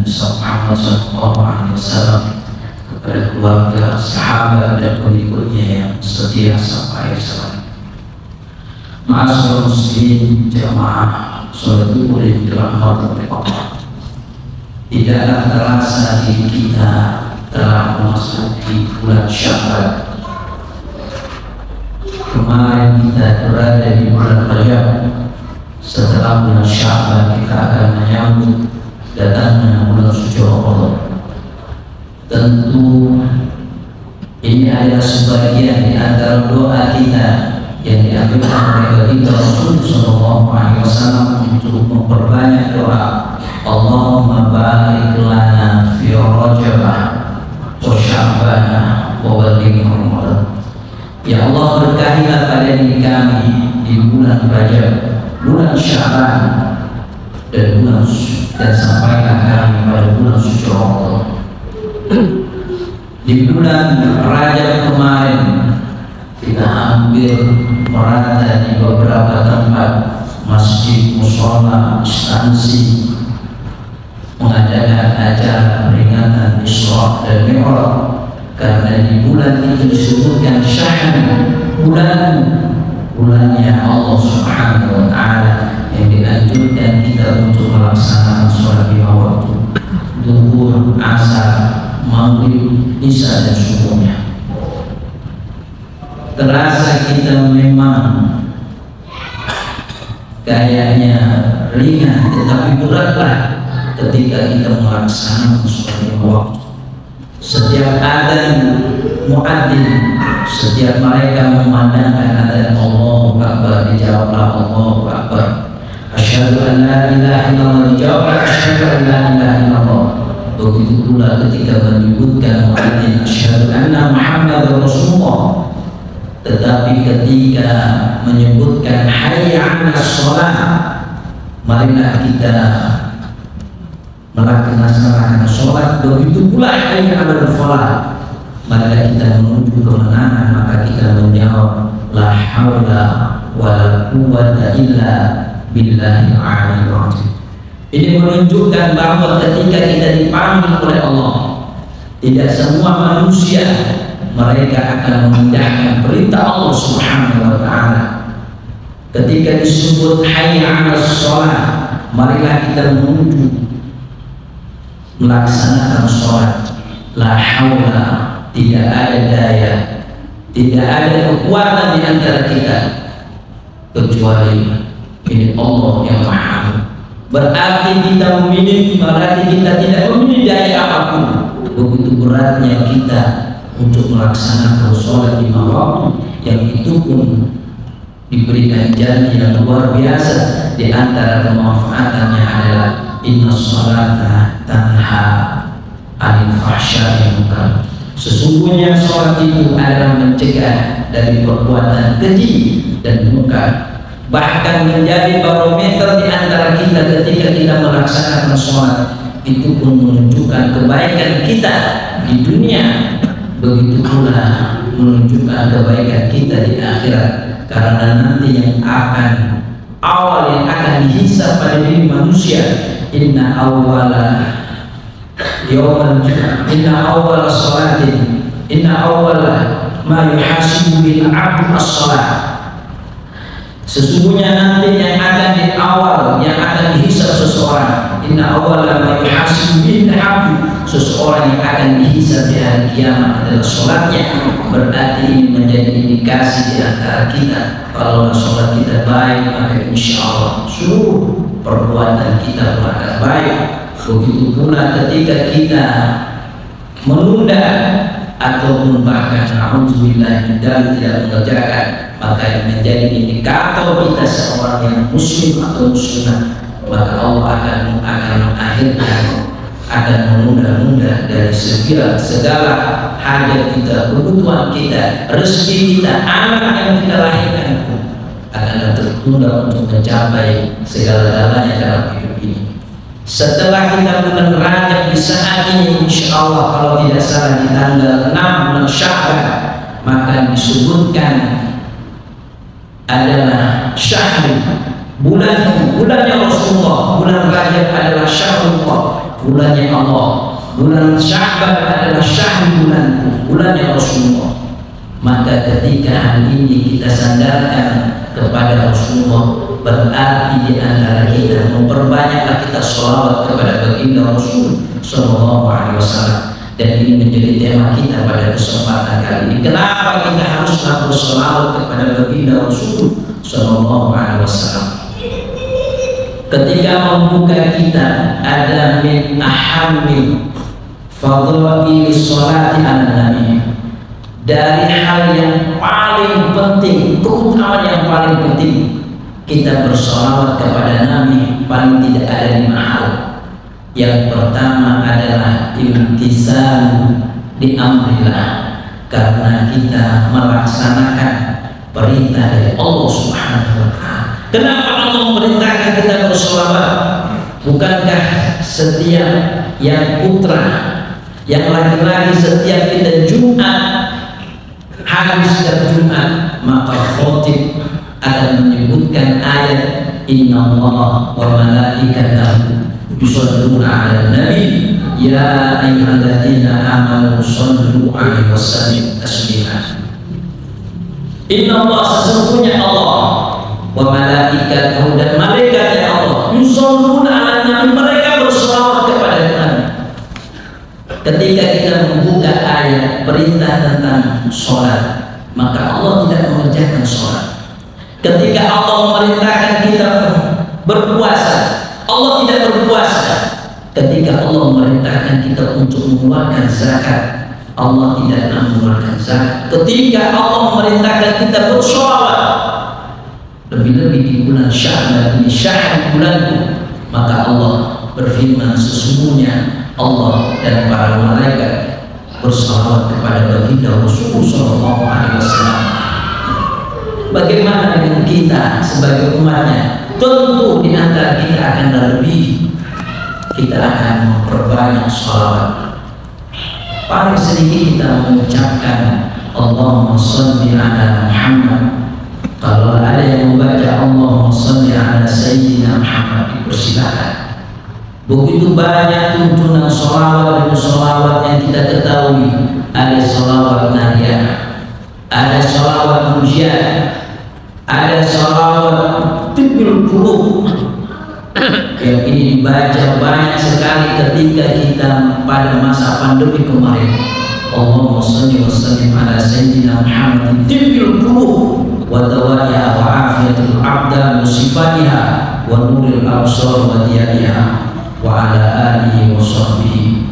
Muhammad SAW, kepada keluarga, sahabat dan pengikutnya yang setia sampai akhir zaman. Ma'asyiral muslimin jamaah salat Zuhur yang dirahmati oleh Allah, tidaklah terasa diri kita telah memasuki bulan Sya'ban. Kemarin kita berada di bulan Rajab. Setelah bulan Sya'ban kita akan menyambut datangnya bulan suci Ramadan. Tentu ini adalah sebagian di antara doa kita yang diambilkan oleh baginda Rasul sallallahu alaihi wasallam untuk memperbanyak doa. Allahumma barik lana fi Rajab wa Sya'ban wa ballighna Ramadan. Ya Allah, berkahilah pada diri kami di bulan Rajab, bulan Sya'ban dan sampaikan kami pada bulan suci Ramadan. Di bulan Rajab kemarin kita hampir merata di beberapa tempat masjid, mushola, instansi mengadakan acara peringatan Isra dan Mi'raj, karena di bulan itu disebutkan syahr, bulannya Allah Subhanahu wa Ta'ala, yang dianjurkan kita untuk melaksanakan sholat lima waktu, zuhur, asar, maghrib, isya dan subuhnya. Terasa kita memang kayaknya ringan, tetapi beratlah ketika kita melaksanakan sholat lima waktu. Setiap adzan muadzin, setiap mereka memandangkan adzan Allahu Akbar, dijawablah Allahu Akbar. Asyhadu an la ilaha illallah, dijawablah asyhadu an la ilaha illallah. Begitu pula ketika menyebutkan muadzin asyhadu anna Muhammadar Rasulullah, tetapi ketika menyebutkan hayya 'alas shalah, marilah kita melaksanakan sholat. Begitu pula hayya 'alal falah, marilah kita menuju kemenangan. Maka kita menjawab la haula wala quwwata illa billahil aliyyil azim. Ini menunjukkan bahwa ketika kita dipanggil oleh Allah, tidak semua manusia mereka akan mengindahkan perintah Allah Subhanahu wa Ta'ala. Ketika disebut hayya 'alas shalah, marilah kita menuju melaksanakan sholat. La haula, tidak ada daya, tidak ada kekuatan di antara kita kecuali ini Allah yang Maha. Berarti kita memiliki, berarti kita tidak memiliki daya apapun. Begitu beratnya kita untuk melaksanakan sholat lima waktu, yang itu pun diberikan janji yang luar biasa. Di antara kemanfaatannya adalah inna sholata tanha anil fahsya'i munkar. Sesungguhnya sholat itu adalah mencegah dari perbuatan keji dan munkar. Bahkan menjadi barometer di antara kita ketika kita melaksanakan sholat, itu pun menunjukkan kebaikan kita di dunia, begitu pula menunjukkan kebaikan kita di akhirat. Karena nanti yang akan dihisab pada diri manusia, inna awwala sholatin, inna awwala ma yuhasibu bil 'abdu as-shalah. Sesungguhnya nanti yang akan di awal, yang akan dihisab seseorang, inna awwala ma yuhasibu bil 'abdu, seseorang yang akan dihisab di hari kiamat adalah sholatnya. Berarti ini menjadi indikasi di antara kita, kalau sholat kita baik, maka insya Allah seluruh perbuatan kita akan baik. Begitu pula ketika kita menunda ataupun bahkan alhamdulillah tidak mengerjakan, maka yang menjadi indikator kita seorang yang muslim atau muslimah, maka Allah akan mengakhirkan, akan menunda-nunda dari segala hajat kita, kebutuhan kita, rezeki kita, anak yang kita lahirkan pun akan tertunda untuk mencapai segala-galanya dalam hidup ini. Setelah kita bulan Rajab di saat ini, insya Allah kalau tidak salah di tanggal 6 bulan Sya'ban, maka disebutkan adalah syahr, bulannya Rasulullah. Bulan Rajab adalah syahrullah, bulannya Allah. Bulan Sya'ban adalah syahr bulanku, bulannya Rasulullah. Maka ketika hari ini kita sandarkan kepada Rasulullah, berarti di antara kita memperbanyaklah kita sholawat kepada baginda Rasul Sallallahu Alaihi Wasallam. Dan ini menjadi tema kita pada kesempatan kali ini. Kenapa kita haruslah bersolawat kepada baginda Rasul Sallallahu Alaihi Wasallam? Ketika membuka kita ada min ahammi fadhaili sholati ala nabi, dari hal yang paling penting, keutamaan yang paling penting, kita bersolawat kepada Nabi paling tidak ada 5 hal. Yang pertama adalah imtisal di amrillah, karena kita melaksanakan perintah dari Allah Subhanahu wa Ta'ala. Kenapa Allah memerintahkan kita bersolawat? Bukankah setiap yang putra, yang laki-laki, setiap kita Jumat, habis setiap Jumat, maka khotib akan menyebutkan ayat Inna Allah wa malaikatahu yusholluna 'alan nabi ya ayyuhalladzina amanu shollu 'alaihi wasallimu taslima. Inna Allah, sesungguhnya Allah, wa malaikatahu, dan malaikatnya Allah, yusholluna 'alan nabi, mereka bersolawat kepada Nabi. Ketika kita membuka ayat perintah tentang sholat, maka Allah tidak mengerjakan sholat. Ketika Allah memerintahkan kita berpuasa, Allah tidak berpuasa. Ketika Allah memerintahkan kita untuk mengeluarkan zakat, Allah tidak mengeluarkan zakat. Ketika Allah memerintahkan kita bersolawat, lebih-lebih di bulan Sya'ban ini, syahr bulanku, maka Allah berfirman, sesungguhnya Allah dan para malaikat bersalawat kepada baginda Rasul Sallallahu Alaihi Wasallam. Bagaimana dengan kita sebagai umatnya? Tentu di antara kita akan lebih, kita akan memperbanyak salawat. Paling sedikit kita mengucapkan Allahumma sholli ala Muhammad. Kalau ada yang membaca Allahumma sholli ala Sayyidina Muhammad, dipersilakan. Begitu banyak tuntunan sholawat dan sholawat yang kita ketahui. Ada sholawat nariyah, ada sholawat mujian, ada sholawat tibil qulub yang ini dibaca banyak sekali ketika kita pada masa pandemi kemarin. Allahumma sholli wa sallim ala Sayyidina Muhammad tibil qulub wa dawaiha wa afiyatul abda musifatiha wa nuril absar wa diyaiha wa ala alihi wa sahbihi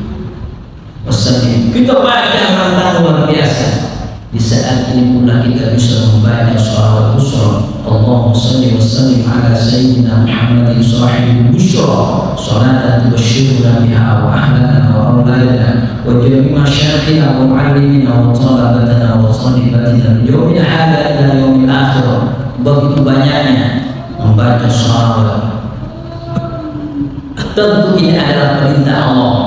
wasallim. Kita baca rantang luar biasa. Di saat ini pula kita bisa membaca sholawat busra, Allahumma sholli wa sallim ala Sayyidina Muhammadin sahibil busra, salatan tubashshiruna biha wa ahlana wa auladana wa jami'a masyayikhina wa muallimina wa talabatana wa thalibatina min yawmina hadha ila yaumil akhirah. Begitu banyaknya membaca sholawat. Tentu ini adalah perintah Allah,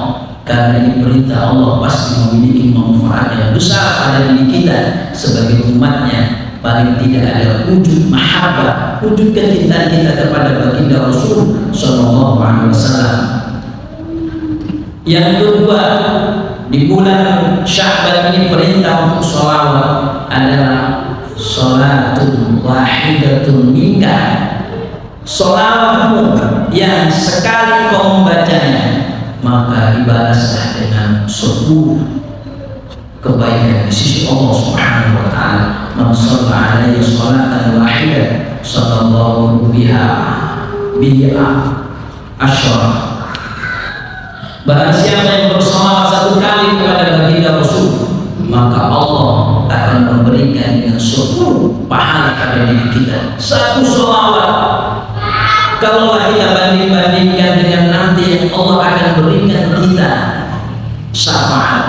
karena ini perintah Allah pasti memiliki manfaat yang besar pada diri kita sebagai umatnya. Paling tidak ada wujud mahabbah, wujud kecintaan kita kepada baginda Rasul Sallallahu Alaihi Wasallam. Yang kedua, di bulan Sya'ban ini perintah untuk sholawat adalah sholatul wahidatun minka. Sholawatmu yang sekali kau membacanya, maka dibalaslah dengan 10 kebaikan di sisi Allah Subhanahu wa Ta'ala. Man shalla alaihi sholatan wahidah sallallahu biha asyara. Barang siapa yang bersolawat 1 kali kepada baginda Rasul, maka Allah akan memberikan dengan 10 pahala pada diri kita. 1 sholawat, kalau kita banding-bandingkan dengan nanti yang Allah akan berikan kita syafaat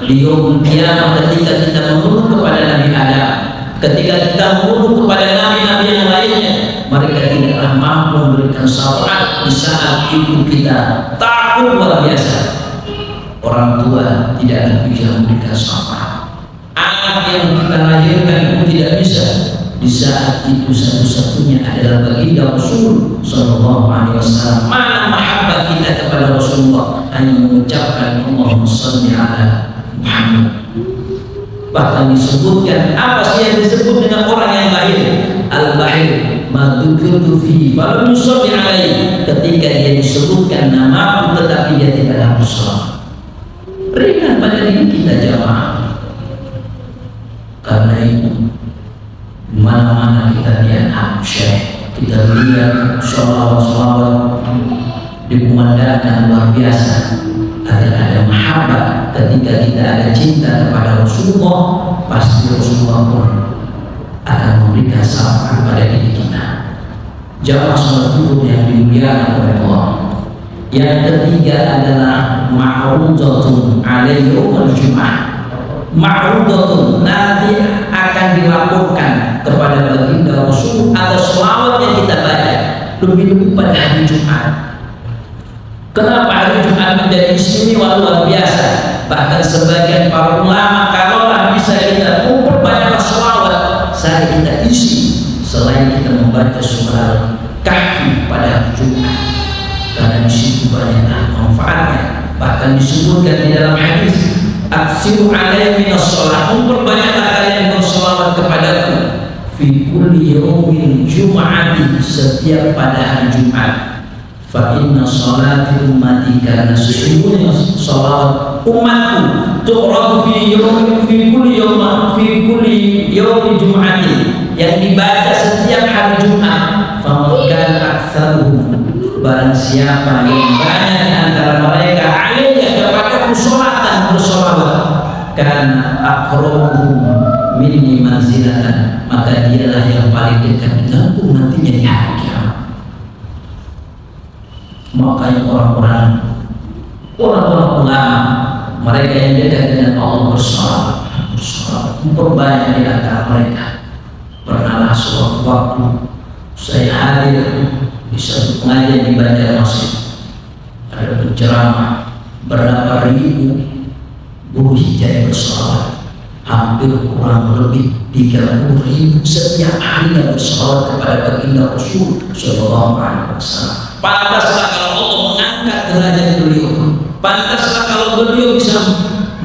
di yaumul qiyamah, ketika kita mengeluh kepada Nabi Adam, ketika kita mengeluh kepada nabi-nabi yang lainnya, mereka tidaklah mampu memberikan syafaat di saat itu kita takut luar biasa. Orang tua tidak akan bisa memberikan syafaat, anak yang kita lahirkan itu tidak bisa. Di saat itu satu-satunya adalah baginda Rasul Sallallahu Alaihi Wasallam. Mana mahabbah kita kepada Rasul Rasulullah hanya mengucapkan Allahumma shalli ala Muhammad. Bahkan disebutkan, apa sih yang disebut dengan orang yang bahil? Al-bahil ma dzukirtu fihi falam yusalli alaihi, ketika dia disebutkan nama tetapi dia tidak bersalat. Berikan pada diri kita jamaah. Karena itu mana-mana kita lihat syekh, kita lihat sholawat dikumandangkan luar biasa. Ada mahabbah, ketika kita ada cinta kepada Rasulullah, pasti Rasulullah pun akan memberikan syafaat pada diri kita. Jamaah salat zuhur yang dimuliakan oleh Allah. Yang ketiga adalah ma'rudatun alaihi yaumul jum'ah. Ma'rudatun, nanti akan dilaporkan kepada baginda Rasul atas selawat yang kita baca, lebih-lebih pada hari Jumat. Kenapa hari Jumat menjadi istimewa luar biasa? Bahkan sebagian para ulama, kalaulah bisa kita memperbanyaklah selawat, saya kita isi selain kita membaca surah Kahfi pada hari Jumat, karena di situ banyak manfaatnya. Bahkan disebutkan di dalam hadis, aksiru alaihi minas shalah, memperbanyaklah kalian berselawat kepadaku fi kulli yaumin jum'ati, setiap pada hari Jumat. Fa inna sholati ummati, karena sesungguhnya salat umatku tu'radu fi kulli yawmi jum'ati, yang dibaca setiap hari Jumat. Faman aktsaruhum, barang siapa yang banyak di antara mereka alaiya kepada sholatan bersolawat, karena aqrabuhum minni manzilatan, maka dialah yang paling dekat denganku nantinya di hari kiamat. Makanya orang-orang ulama, mereka yang dekat dengan Allah bersolawat, memperbanyak di antara mereka. Pernahlah suatu waktu saya hadir di satu pengajian di Banjarmasin, ada penceramah, berapa ribu guru hijab bersolawat, hampir kurang lebih 30.000 setiap harinya bersolawat kepada baginda Rasul Sallallahu Alaihi Wasallam. Pantaslah kalau Allah mengangkat derajat beliau, pantaslah kalau beliau bisa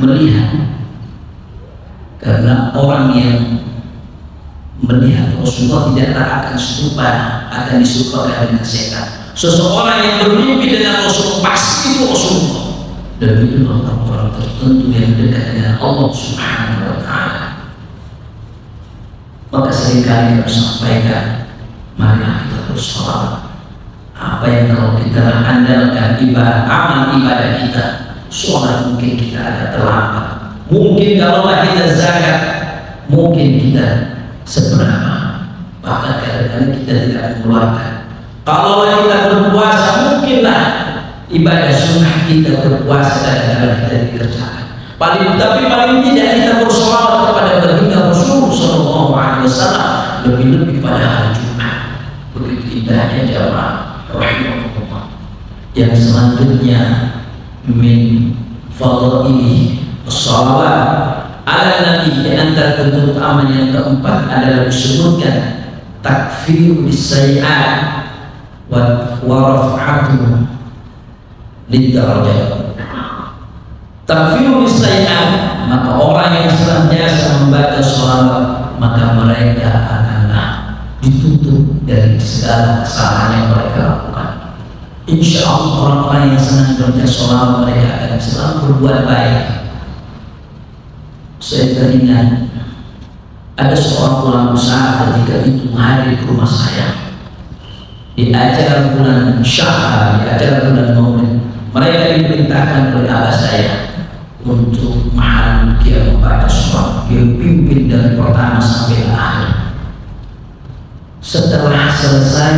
melihat, karena orang yang melihat Rasulullah tidak akan serupa, akan diserupakan dengan setan. Seseorang yang bermimpi dengan Rasulullah pasti itu Rasulullah, dan itu orang-orang tertentu yang dekat dengan Allah Subhanahu wa Ta'ala. Maka seringkali kita sampaikan, marilah kita bersolawat. Apa yang kalau kita andalkan ibadah, amal ibadah kita, sholat mungkin kita agak terlambat, mungkin kalau kita zakat mungkin kita seberapa, bahkan kadang-kadang kita tidak mengeluarkan. Kalau kita berpuasa, mungkinlah ibadah sunnah kita berpuasa kadang-kadang kita dikerjakan. Paling tidak kita bersolawat kepada baginda Rasul Sallallahu Alaihi Wasallam, lebih-lebih pada hari Jumat. Begitu indahnya jamaah rahimahullah. Yang selanjutnya min fadhili sholawat ala nabi, di antara bentuk utama yang keempat adalah disebutkan takfir bisayyi'at wa raf'atu lidarajat. Takfir bisayyi'at, maka orang yang senantiasa membaca sholawat, maka mereka akanlah ditutup dari segala kesalahan yang mereka lakukan. Insya Allah orang-orang yang senang membaca sholawat, mereka akan selalu berbuat baik. Saya teringat ada seorang ulama besar ketika itu hadir ke rumah saya di acara bulan Syawal, di acara bulan Maulid. Mereka diperintahkan oleh abah saya untuk mahal dia membaca sholawat, dia pimpin dari pertama sampai akhir. Setelah selesai,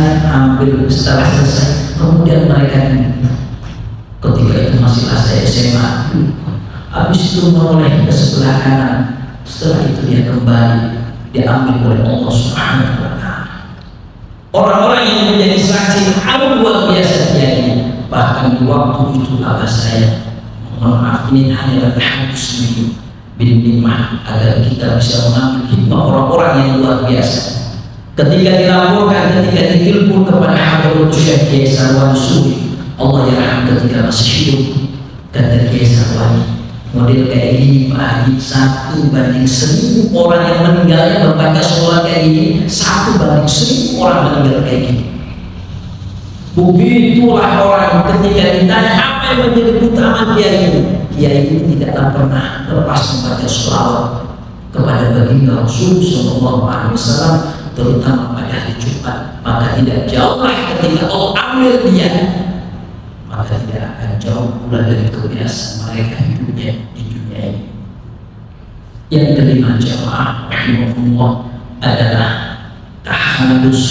kemudian mereka, ketika itu masih saya SMA, habis itu menoleh ke sebelah kanan. Setelah itu dia kembali, diambil oleh Allah Subhanahu wa Ta'ala. Orang-orang yang menjadi saksi hal luar biasa terjadi. Bahkan di waktu itu abah saya, mohon maaf, ini hanya hadis bin Nimah, agar kita bisa mengambil hikmah orang-orang yang luar biasa. Ketika dilaporkan, ketika ditelepon kepada Hadratus Syekh Kiai Sarwan Suri, Allah yarham ketika masih hidup, kata Kiai Sarwani, model kayak gini Pak Haji 1/1000 orang yang meninggalnya membaca sholat kayak gini, 1/1000 orang meninggal kayak gini. Begitulah orang ketika ditanya apa yang menjadi keutamaan kiai ini, kiai ini tidaklah pernah lepas membaca sholawat kepada baginda Rasul Sallallahu Alaihi Wasallam, terutama pada hari Jumat. Maka tidak jauhlah ketika Allah ambil dia, maka tidak akan jauh pula dari kebiasaan mereka hidupnya di dunia ini. Yang kelima jamaah rahimahullah adalah tahallus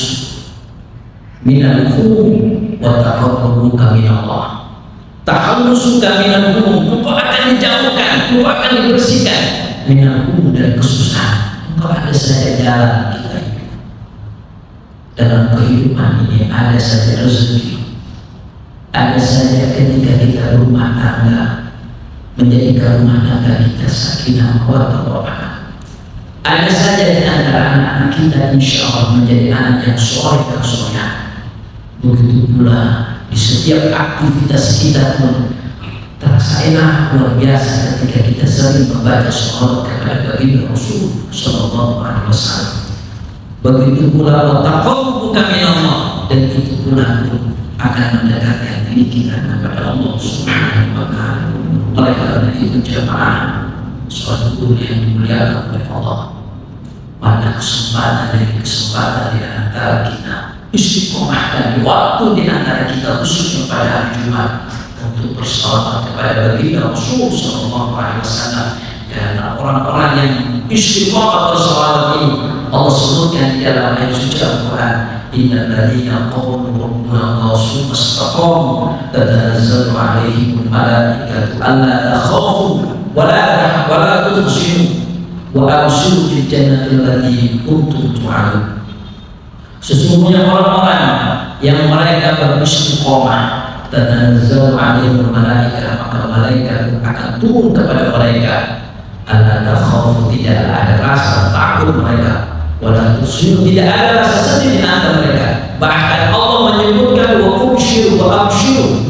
minal humum wa taqarrubuka minallah. Tahallusuka minal humum, engkau akan dijauhkan, engkau akan dibersihkan minal humum, dari kesusahan. Engkau ada saja jalan kita hidup. Dalam kehidupan ini ada saja rezeki, ada saja ketika kita rumah tangga, menjadikan rumah tangga kita sakinah warahmah. Ada saja di antara anak-anak kita insya Allah menjadi anak yang soleh dan soleh. Begitu pula di setiap aktivitas kita pun terasa enak luar biasa ketika kita sering membaca sholawat kepada baginda Rasul Sallallahu Alaihi Wasallam. Begitu pula wataqarrubuka minallah, dan itu pula akan mendekatkan diri kita kepada Allah Subhanahu wa Ta'ala. Oleh karena itu jamaah suatu yang dimuliakan oleh Allah, pada kesempatan dari kesempatan di antara kita, istiqomahkan di waktu di antara kita, khususnya pada hari Jumat, untuk bersalawat kepada baginda Rasul Sallallahu Alaihi Wasallam. Karena orang-orang yang istiqomah bersalawat ini Allah sebutkan di dalam ayat suci Al-Quran, innal ladzina qalu rabbuna Allah tsumma istaqamu tatanazzalu alaihimul malaikatu alla takhafu wa la tahzanu wa abshiru bil jannati allati kuntum tu'adun. Sesungguhnya orang-orang yang mereka beristiqomah, tatanazzalu alaihimul malaikatu, maka malaikat akan turun kepada mereka. Alla takhafu, tidak ada rasa takut mereka, wala tusir, tidak ada rasa sedih di antara mereka. Bahkan Allah menyebutkan wa ubshiru wa abshiru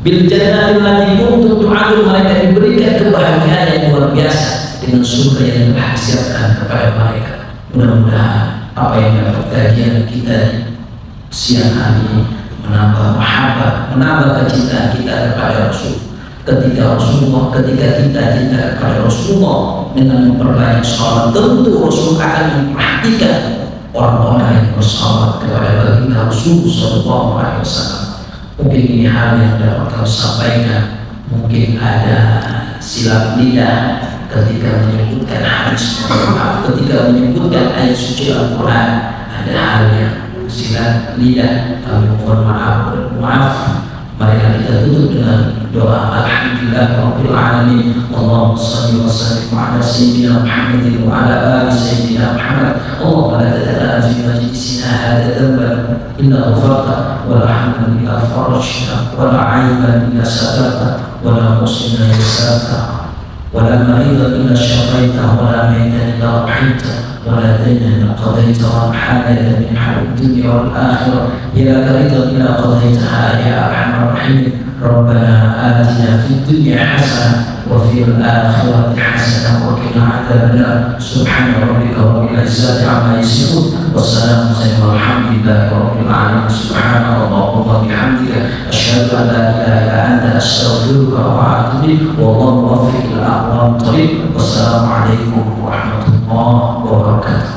bil jannati allati kuntum tu'adun, mereka diberikan kebahagiaan yang luar biasa dengan surga yang telah disiapkan kepada mereka. Mudah-mudahan apa yang dapat kajian kita di siang hari ini menambah mahabbah, menambah kecintaan kita kepada Rasul. Ketika kita cinta kepada Rasulullah dengan memperbanyak sholat, tentu Rasul akan memperhatikan orang-orang yang bersalawat kepada baginda Rasul Sallallahu Alaihi Wasallam. Mungkin ini hal yang dapat kami sampaikan. Mungkin ada silap lidah ketika menyebutkan hadis, ketika menyebutkan ayat suci Al-Quran, ada hal yang silap lidah, kami mohon maaf. Mari kita tutup dengan doa alhamdulillahirabbil alamin. Allahumma shalli wa sallim ala sayyidina Muhammadin wa ala ali sayyidina Muhammad. Allahumma la tad'a fi majlisina hadha dhanban illa ghafarta, wa la hamdan illa farajta, wa la 'ayban illa satarta, wa la musliman illa yassarta, wa la maridan illa shafaita, wa la maytan illa rahimta, ولا دين إلا قضيت، ولا حاجة من حال الدنيا والآخرة إلى رضا إلا قضيتها يا أرحم الراحمين. ربنا آتنا في الدنيا حسنة وفي الآخرة حسنة وقنا عذاب النار. سبحان ربك رب العزة عما يصفون والسلام والحمد لله رب العالمين. سبحان الله وبحمدك أشهد أن لا إله إلا أنت أستغفرك وأتوب إليك. والله موفق إلى أقوم الطريق. والسلام عليكم ورحمة الله وبركاته.